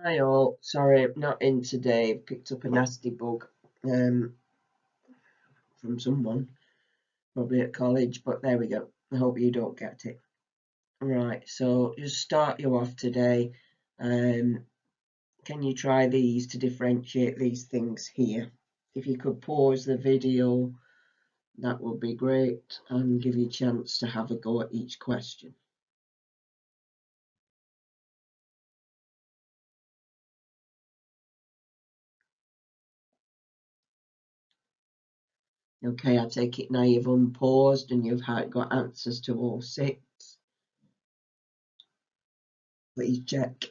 Hi all, sorry, not in today. Picked up a nasty bug from someone, probably at college, but there we go. I hope you don't get it. Right, so just start you off today. Um, can you try these to differentiate these things here? If you could pause the video, that would be great, and give you a chance to have a go at each question. Okay, I take it now you've unpaused and you've got answers to all six. Please check.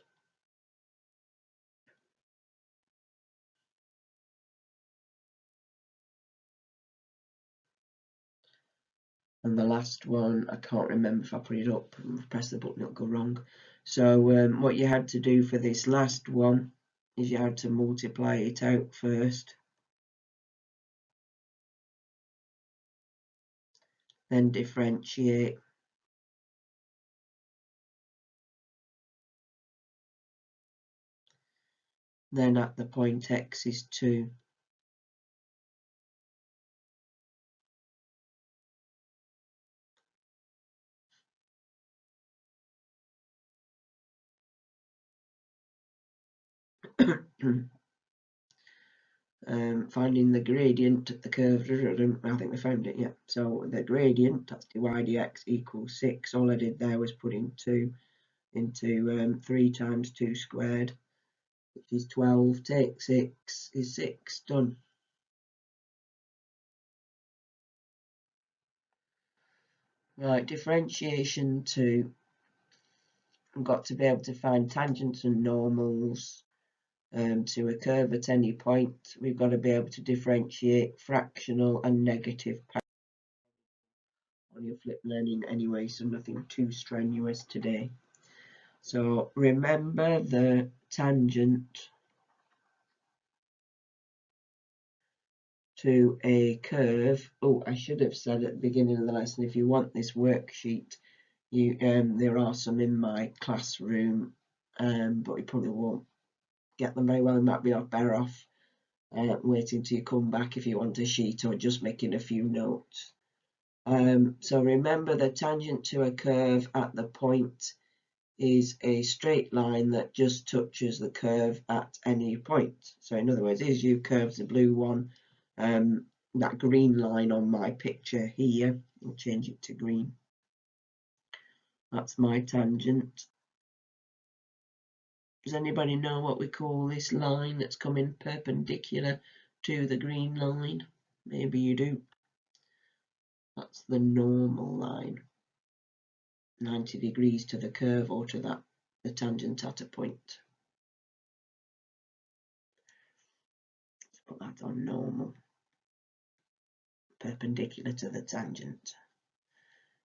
And the last one, I can't remember if I put it up and press the button, it'll go wrong. So what you had to do for this last one is you had to multiply it out first, then differentiate, then at the point x is 2, finding the gradient at the curve. I think we found it, yeah. So the gradient, that's dy dx equals 6. All I did there was put in 2 into 3 times 2 squared, which is 12. Take 6 is 6. Done. Right, differentiation 2. We've got to be able to find tangents and normals to a curve at any point. We've got to be able to differentiate fractional and negative on your flip learning anyway, so nothing too strenuous today. So remember the tangent to a curve. Oh, I should have said at the beginning of the lesson, if you want this worksheet, there are some in my classroom, but you probably won't get them very well. You might be better off waiting till you come back if you want a sheet, or just making a few notes. So remember, the tangent to a curve at the point is a straight line that just touches the curve at any point. So in other words, here's your curve's the blue one. That green line on my picture here, I'll change it to green. That's my tangent. Does anybody know what we call this line that's coming perpendicular to the green line? Maybe you do. That's the normal line. 90 degrees to the curve, or to the tangent at a point. Let's put that on normal. Perpendicular to the tangent.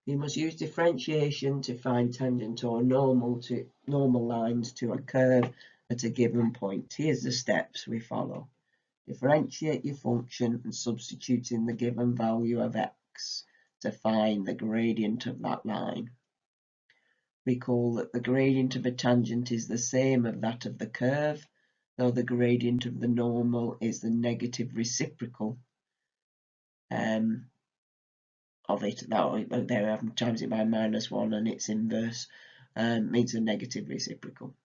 You must use differentiation to find tangent or normal lines to a curve at a given point. Here's the steps we follow. Differentiate your function and substitute in the given value of x to find the gradient of that line. Recall that the gradient of a tangent is the same as that of the curve, though the gradient of the normal is the negative reciprocal of it. There I have times it by -1 and its inverse means a negative reciprocal.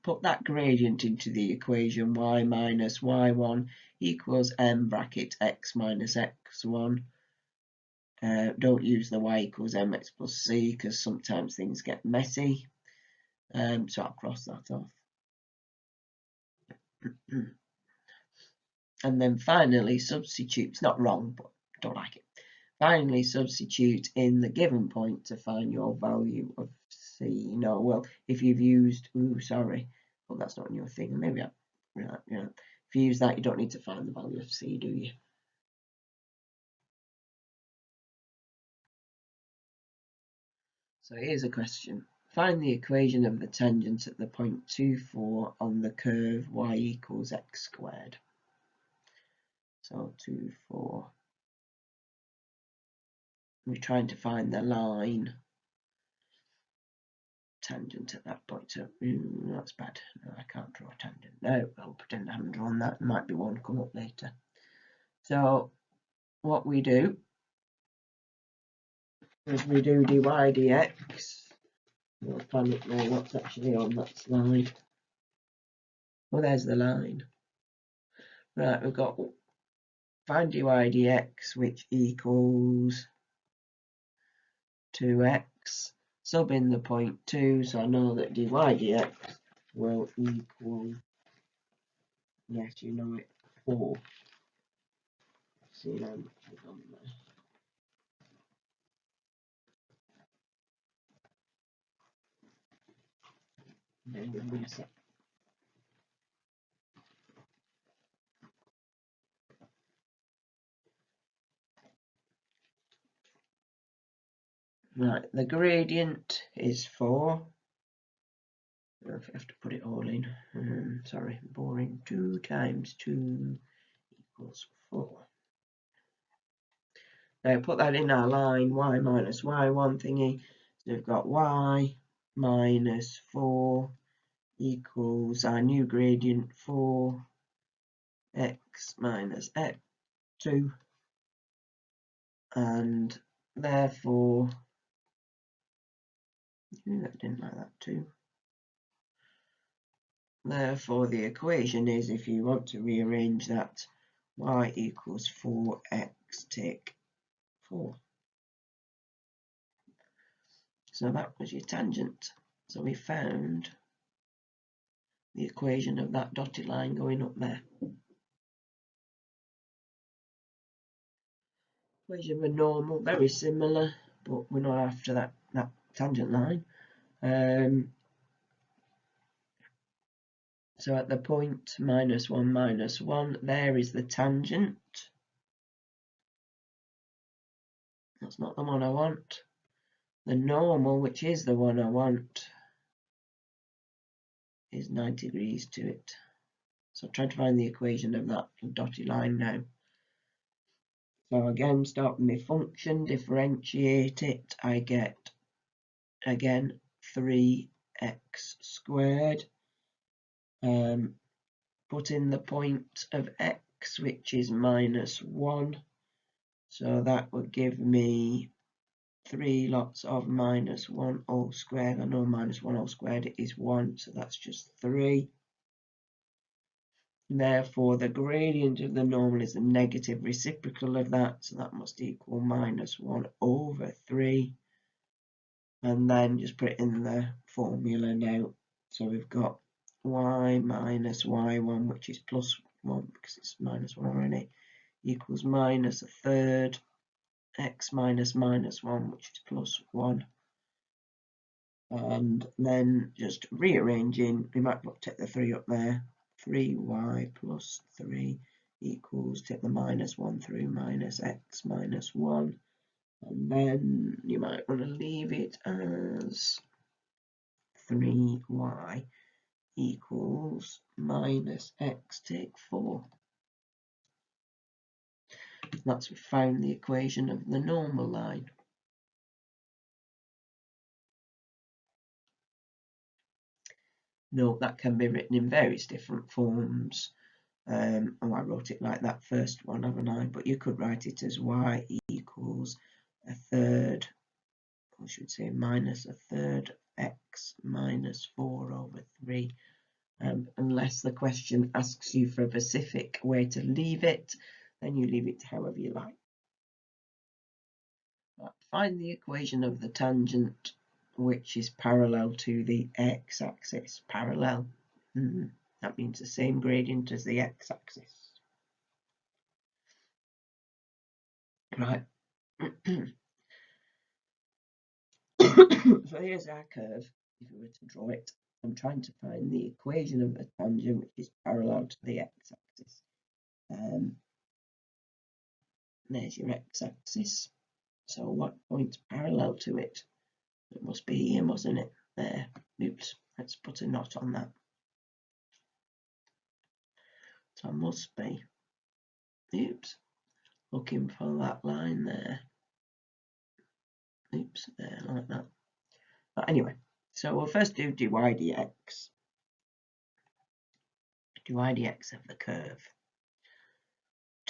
Put that gradient into the equation y minus y1 equals m bracket x minus x1. Don't use the y equals mx plus c because sometimes things get messy. So I'll cross that off. And then finally substitute. It's not wrong, but I don't like it. Finally substitute in the given point to find your value of c. No, well, if you've used, sorry, well, that's not in your thing. Maybe if you use that, you don't need to find the value of c, do you? So here's a question. Find the equation of the tangent at the point 2, 4 on the curve y equals x squared. So 2, 4. We're trying to find the line tangent at that point. So that's bad. No, I can't draw a tangent. No, I'll pretend I haven't drawn that. There might be one come up later. So what we do is we do dy dx. We'll find it now what's actually on that slide. Well, there's the line. Right, we've got find dy dx, which equals 2x. Sub in the point 2, so I know that dy dx will equal, yes, you know it, 4. See how much is on there. Then give me a sec. Right, the gradient is 4. I have to put it all in. Sorry, boring. 2 times 2 equals 4. Now put that in our line, y minus y1 thingy. So we've got y minus 4 equals our new gradient 4 x minus x2, and therefore that didn't like that too. Therefore the equation is, if you want to rearrange that, y equals 4x take 4. So that was your tangent. So we found the equation of that dotted line going up there. Equation of a normal, very similar, but we're not after that tangent line. So at the point minus 1, there is the tangent. That's not the one I want. The normal, which is the one I want, is 90 degrees to it. So I'm trying to find the equation of that dotted line now. So again, start with my function, differentiate it, I get, again, 3x squared. Put in the point of x, which is minus 1. So that would give me 3 lots of minus 1 all squared. I know minus 1 all squared is 1, so that's just 3. Therefore, the gradient of the normal is the negative reciprocal of that, so that must equal minus 1 over 3. And then just put it in the formula now. So we've got y minus y1, which is plus 1 because it's minus 1 already, equals minus a third x minus minus 1, which is plus 1. And then just rearranging, we might take the 3 up there. 3y plus 3 equals, take the minus 1 through, minus x minus 1. And then you might want to leave it as 3y equals minus x take 4. That's we found the equation of the normal line. Note that can be written in various different forms. I wrote it like that first one, haven't I? But you could write it as y equals a third, I should say minus a third x minus 4 over 3. Unless the question asks you for a specific way to leave it, then you leave it however you like. Find the equation of the tangent which is parallel to the x-axis. Parallel. That means the same gradient as the x-axis. Right. So here's our curve. If we were to draw it, I'm trying to find the equation of the tangent which is parallel to the x-axis. There's your x-axis. So what point's parallel to it? It must be here, mustn't it? There. Oops. Let's put a knot on that. So I must be, oops, looking for that line there. Oops, there, like that. But anyway, So we'll first do dy dx. Dy dx of the curve.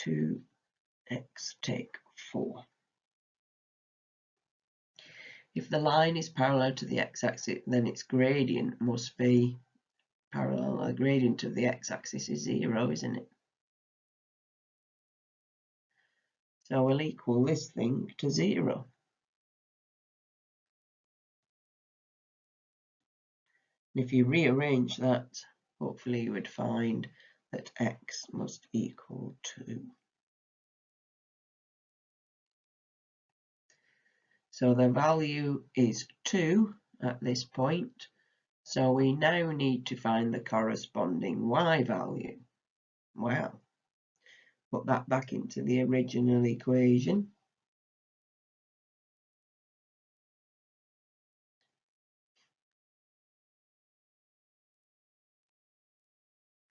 2x take 4. If the line is parallel to the x-axis, then its gradient must be parallel. The gradient of the x-axis is 0, isn't it? So we'll equal this thing to 0. If you rearrange that, hopefully you would find that x must equal 2. So the value is 2 at this point. So we now need to find the corresponding y value. Well, put that back into the original equation.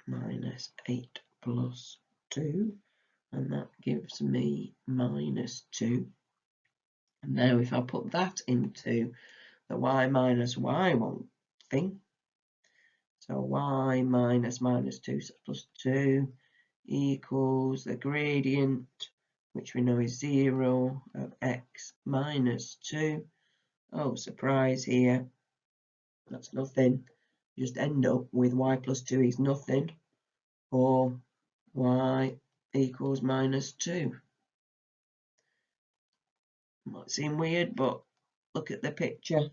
Minus 8 plus 2, and that gives me minus 2. And now if I put that into the y minus y1 thing, so y minus minus 2 plus 2 equals the gradient, which we know is 0, of x minus 2. Oh, surprise here, that's nothing. You just end up with y plus 2 is nothing, or y equals minus 2. Might seem weird, but look at the picture.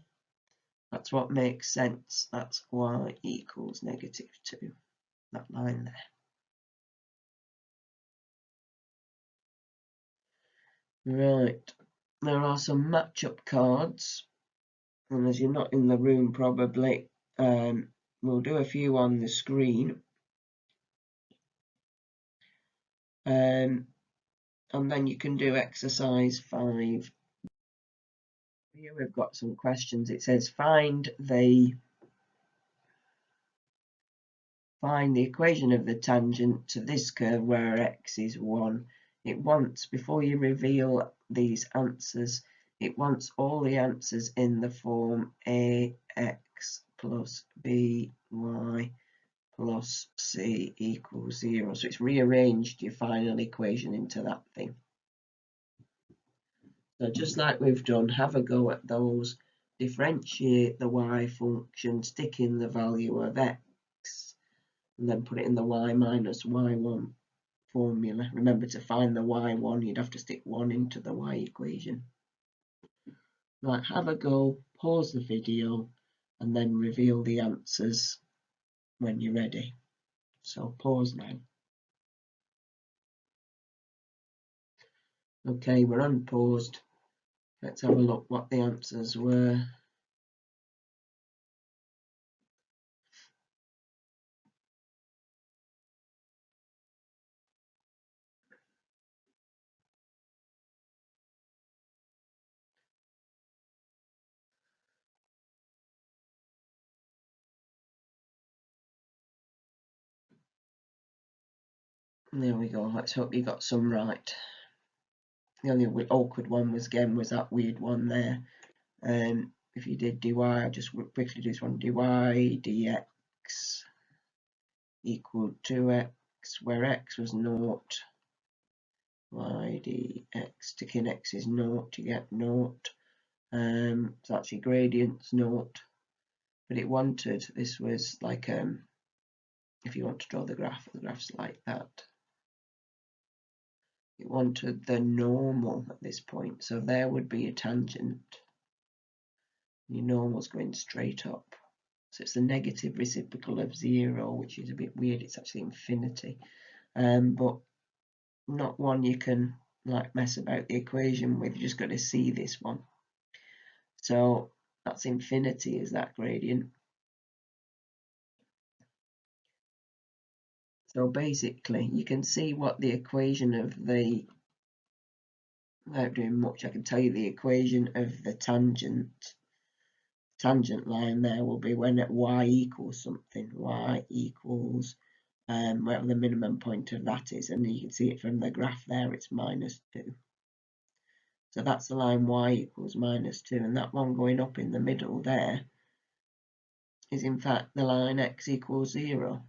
That's what makes sense. That's y equals negative 2. That line there. Right. There are some match-up cards. And as you're not in the room probably, we'll do a few on the screen. And then you can do exercise 5. Here we've got some questions. It says find the equation of the tangent to this curve where x is 1. It wants, before you reveal these answers, it wants all the answers in the form ax plus by plus c equals 0. So it's rearranged your final equation into that thing. So just like we've done, have a go at those, differentiate the y function, stick in the value of x, and then put it in the y minus y1 formula. Remember, to find the y1, you'd have to stick 1 into the y equation. Right, have a go, pause the video, and then reveal the answers when you're ready. So pause now. Okay, we're unpaused. Let's have a look what the answers were. There we go. Let's hope you got some right. The only awkward one was that weird one there. If you did dy, I'll just quickly do this one. Dy dx equal 2x, where x was 0. Y dx, sticking x is 0, you get 0. So actually gradient's 0. But it wanted, this was like, if you want to draw the graph's like that. It wanted the normal at this point, so there would be a tangent. Your normal's going straight up. So it's the negative reciprocal of 0, which is a bit weird. It's actually infinity. But not one you can like mess about the equation with. You just got to see this one. So that's infinity, is that gradient. So basically you can see what the equation of the, without doing much, I can tell you the equation of the tangent line there will be when at y equals something. Y equals whatever the minimum point of that is, and you can see it from the graph there, it's minus 2. So that's the line y equals minus 2, and that one going up in the middle there is in fact the line x equals 0.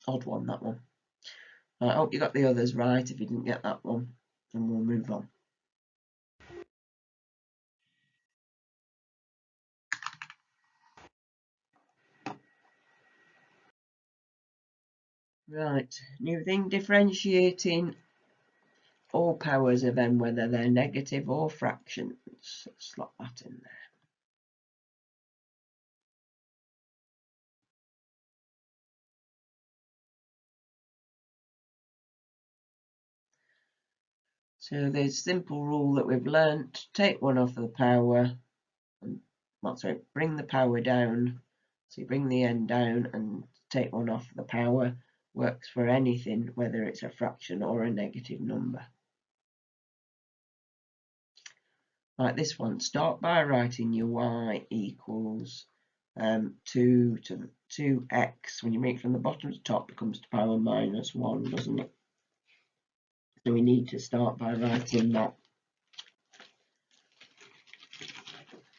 Odd one, that one. I hope you got the others right. If you didn't get that one, then we'll move on. Right, new thing, differentiating all powers of n, whether they're negative or fractions. Let's slot that in there. So the simple rule that we've learnt, take one off the power, and, well, sorry, bring the power down. So you bring the n down and take one off the power, works for anything, whether it's a fraction or a negative number. Like this one, start by writing your y equals 2 to 2x. When you make it from the bottom to top, it becomes to the power minus 1, doesn't it? So we need to start by writing that.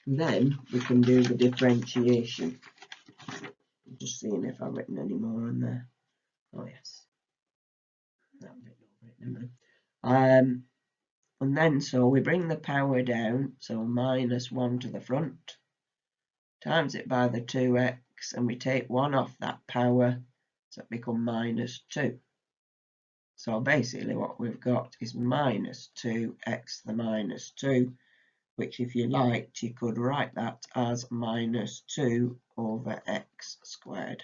Then we can do the differentiation. Just seeing if I've written any more on there. Oh yes, that bit not written. And then so we bring the power down, so minus 1 to the front, times it by the 2x, and we take 1 off that power, so it becomes minus 2. So basically what we've got is minus 2x to the minus 2, which if you liked, you could write that as minus 2 over x squared.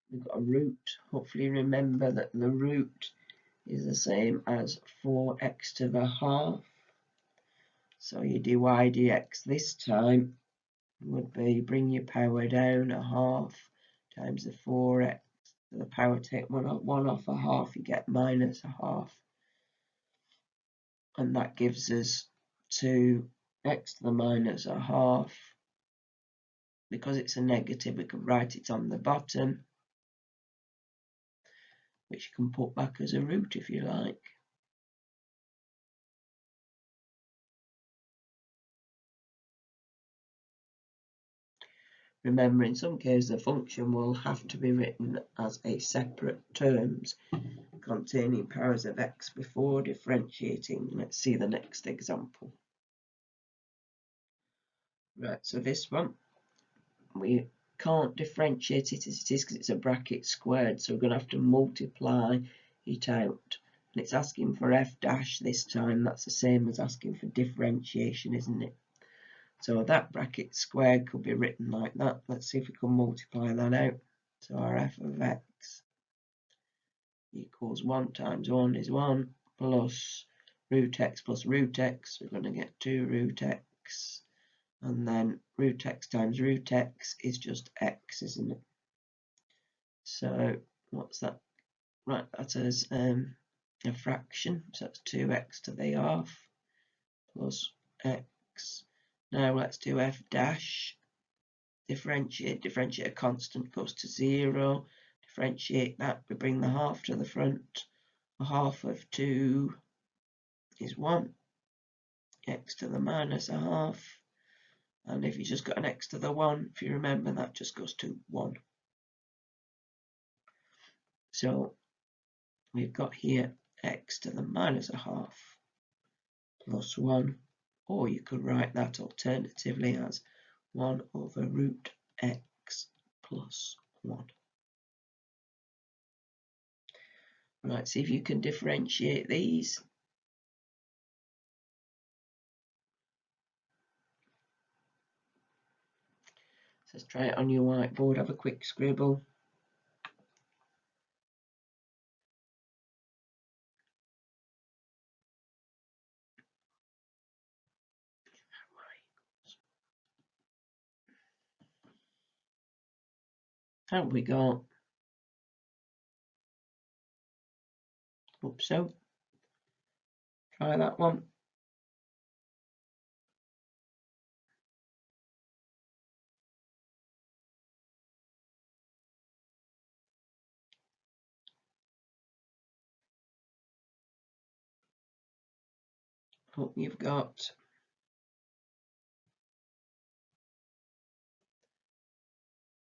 We've got a root. Hopefully remember that the root is the same as 4x to the half. So your dy dx this time would be bring your power down a half times the 4x to the power, take one off a half, you get minus a half. And that gives us 2x to the minus a half. Because it's a negative, we could write it on the bottom, which you can put back as a root if you like. Remember, in some cases, the function will have to be written as a separate terms containing powers of x before differentiating. Let's see the next example. Right, so this one, we can't differentiate it as it is because it's a bracket squared, so we're going to have to multiply it out. And it's asking for f dash this time. That's the same as asking for differentiation, isn't it? So that bracket squared could be written like that. Let's see if we can multiply that out. So our f of x equals 1 times 1 is 1 plus root x plus root x. We're going to get 2 root x. And then root x times root x is just x, isn't it? So what's that? Right, that is a fraction. So that's 2x to the half plus x. Now let's do f dash. Differentiate a constant goes to 0. Differentiate that, we bring the half to the front. A half of 2 is 1. X to the minus a half. And if you just got an x to the 1, if you remember, that just goes to 1. So we've got here x to the minus a half plus 1. Or you could write that alternatively as 1 over root x plus 1. Right, see if you can differentiate these. So let's try it on your whiteboard, have a quick scribble. Have we got? Hope so. Try that one. Hope you've got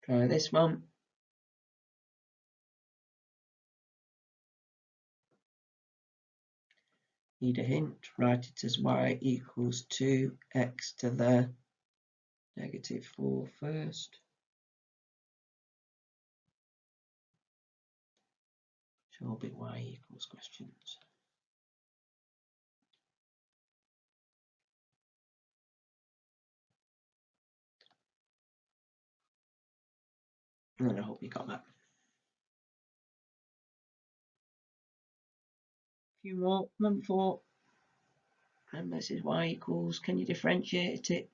try this one. Need a hint, write it as y equals 2x to the -4 first. Should all be y equals questions. And I hope you got that. A few more. Number 4. Remember, this is y equals, can you differentiate it?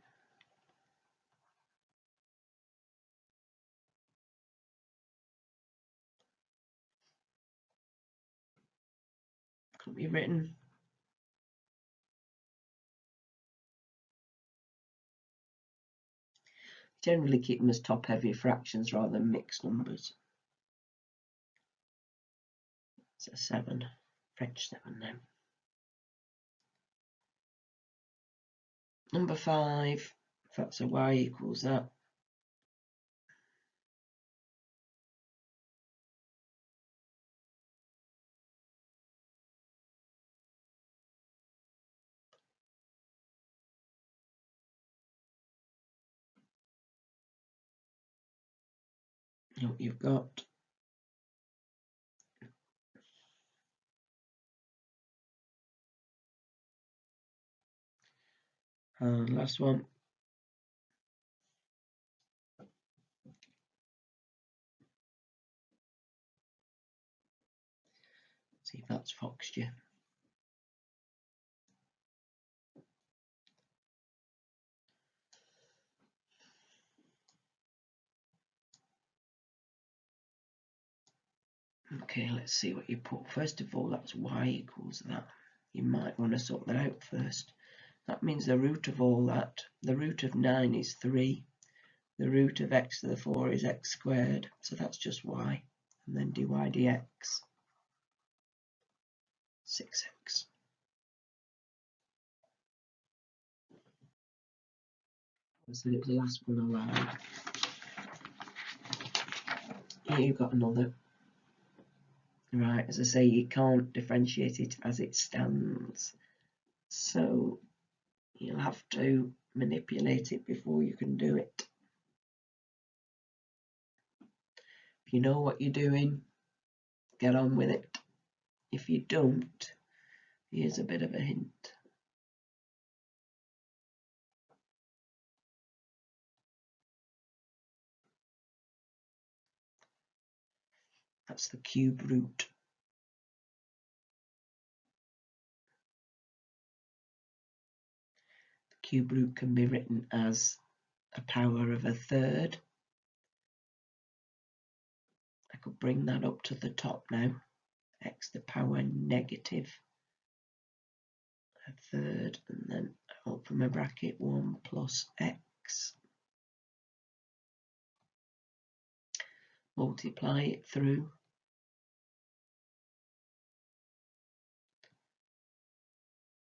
Could be written. Generally keep them as top-heavy fractions rather than mixed numbers. It's a 7, French 7 now. Number 5, if that's a y equals that. What you've got. And last one. See if that's foxed you. Okay, let's see what you put. First of all, that's y equals that. You might want to sort that out first. That means the root of all that, the root of 9 is 3. The root of x to the 4 is x squared. So that's just y. And then dy dx, 6x. So it was the last one allowed. Here you've got another. Right, as I say, you can't differentiate it as it stands. So you'll have to manipulate it before you can do it. If you know what you're doing, get on with it. If you don't, here's a bit of a hint. That's the cube root. The cube root can be written as a power of a third. I could bring that up to the top now. X to the power negative a third, and then I open my bracket 1 plus x. Multiply it through.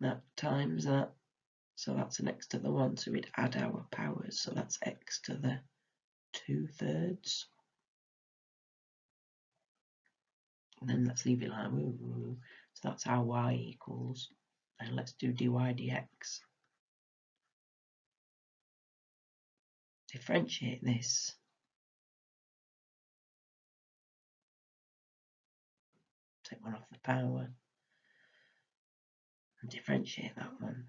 That times that. So that's an x to the 1, so we'd add our powers. So that's x to the 2/3. And then let's leave it like woo. So that's our y equals. And let's do dy dx. Differentiate this. Take one off the power. And differentiate that one.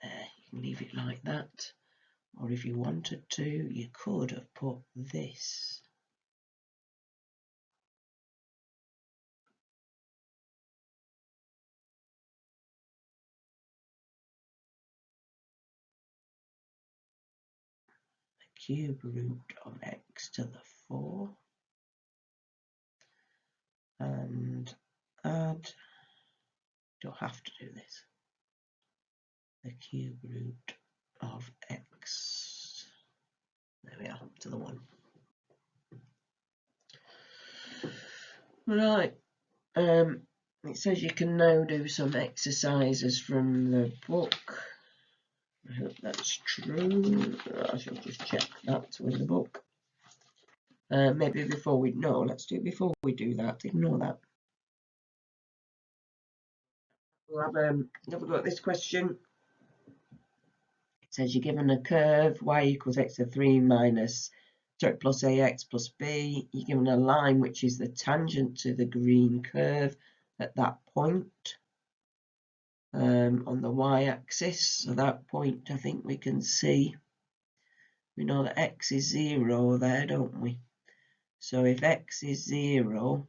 There, you can leave it like that. Or if you wanted to, you could have put this. The cube root of x to the 4. And add, don't have to do this, the cube root of x. There we are, to the 1. Right, It says you can now do some exercises from the book. I hope that's true. I shall just check that's in the book. Maybe before we know, let's do it before we do that. Ignore that. We'll have a go at this question. It says you're given a curve y equals x to 3 plus ax plus b. You're given a line which is the tangent to the green curve at that point on the y-axis. So that point, I think we can see. We know that x is 0 there, don't we? So if x is 0,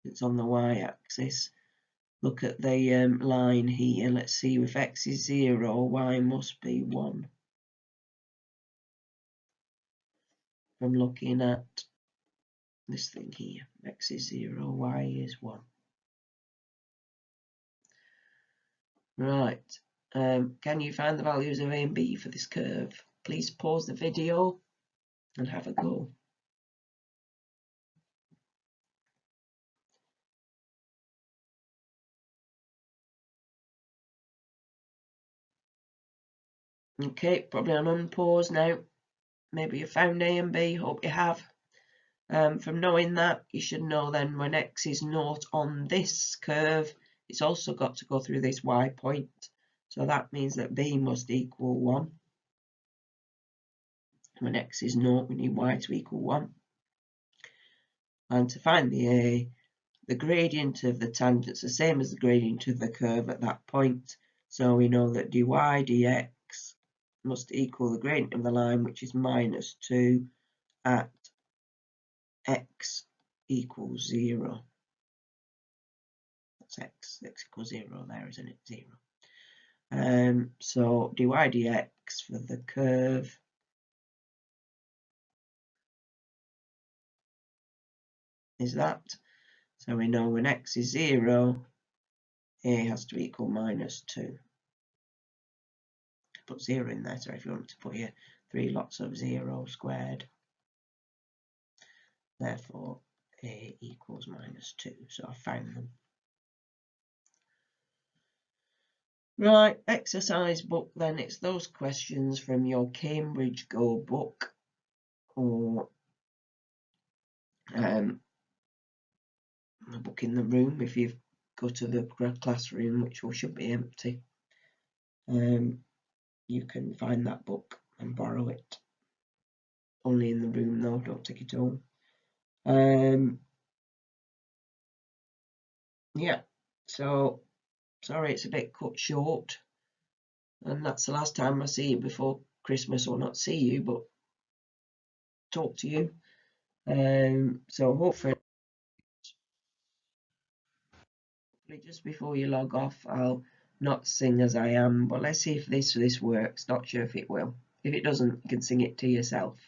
it's on the y-axis. Look at the line here. Let's see, if x is 0, y must be 1. From looking at this thing here, x is 0, y is 1. Right, can you find the values of a and b for this curve? Please pause the video and have a go. Okay, probably on unpause now. Maybe you found a and b, hope you have. From knowing that, you should know then when x is 0 on this curve, it's also got to go through this y point. So that means that b must equal 1. When x is 0, we need y to equal 1. And to find the a, the gradient of the tangent is the same as the gradient of the curve at that point. So we know that dy dx must equal the gradient of the line, which is minus 2 at x equals 0. That's x equals 0 there, isn't it? 0. So dy dx for the curve is that. So we know when x is 0, a has to equal minus 2. Put 0 in there, so if you want to put here 3 lots of 0 squared, therefore a equals minus 2. So I found them. Right, exercise book then. It's those questions from your Cambridge Go book, or the book in the room if you go to the classroom, which should be empty. You can find that book and borrow it. Only in the room though, don't take it home. Yeah, so sorry it's a bit cut short, and that's the last time I see you before Christmas, or not see you, but talk to you. So hopefully just before you log off, I'll not sing as I am, but let's see if this works. Not sure if it will. If it doesn't, you can sing it to yourself.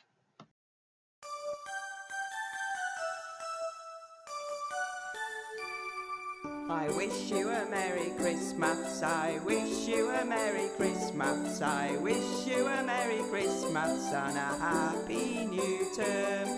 I wish you a Merry Christmas, I wish you a Merry Christmas, I wish you a Merry Christmas and a Happy New Term.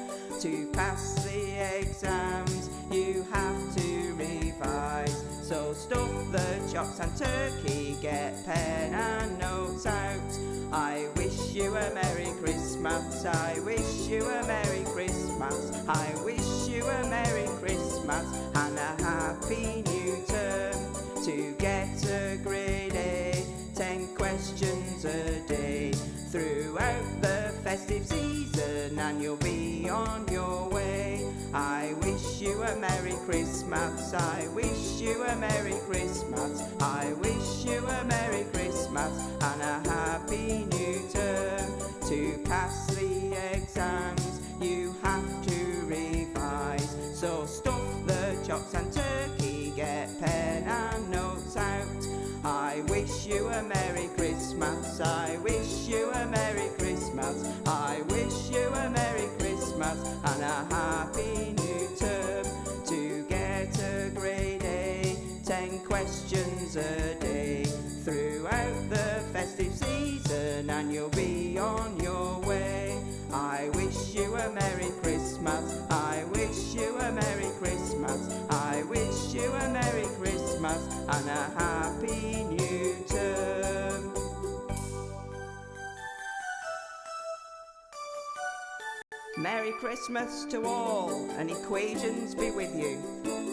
To pass the exams you have to revise, so stuff the chocs and turkey, get pen and notes out. I wish you a Merry Christmas, I wish you a Merry Christmas, I wish you a Merry Christmas and a Happy New Term. To get a grade A, 10 questions a day throughout the festive season, and you'll be on your way. I wish you a Merry Christmas, I wish you a Merry Christmas, I wish you a Merry Christmas and a Happy New Term. To pass the exams you have to revise, so stuff the chocs and turkey, get pen and notes out. I wish you a Merry Christmas, I wish you a Merry Christmas, I wish you a Merry Christmas and a Happy New Term. To get a grade A, 10 questions a day throughout the festive season, and you'll be on your way. I wish you a Merry Christmas, I wish you a Merry Christmas, I wish you Christmas and a happy new term. Merry Christmas to all, and equations be with you.